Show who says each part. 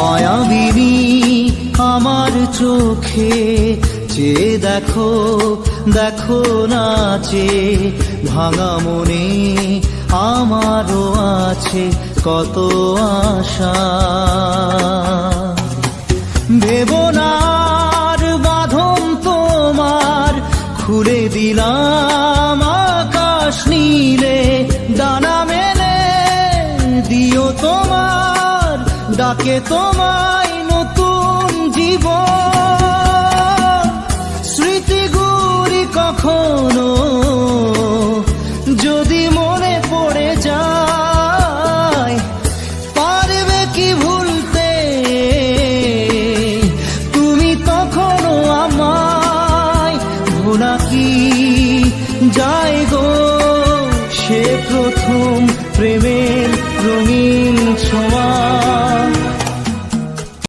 Speaker 1: মায়াবিনী আমার চোখে চেয়ে দেখো, দেখো নাচে ভাঙা মনে আমারও আছে কত আশা। ভেবনার বাঁধন তোমার খুলে দিলাম আকাশ নীলে, ডানা মেলে দিও তোমার ডাকে তোমায় নতুন জীবন।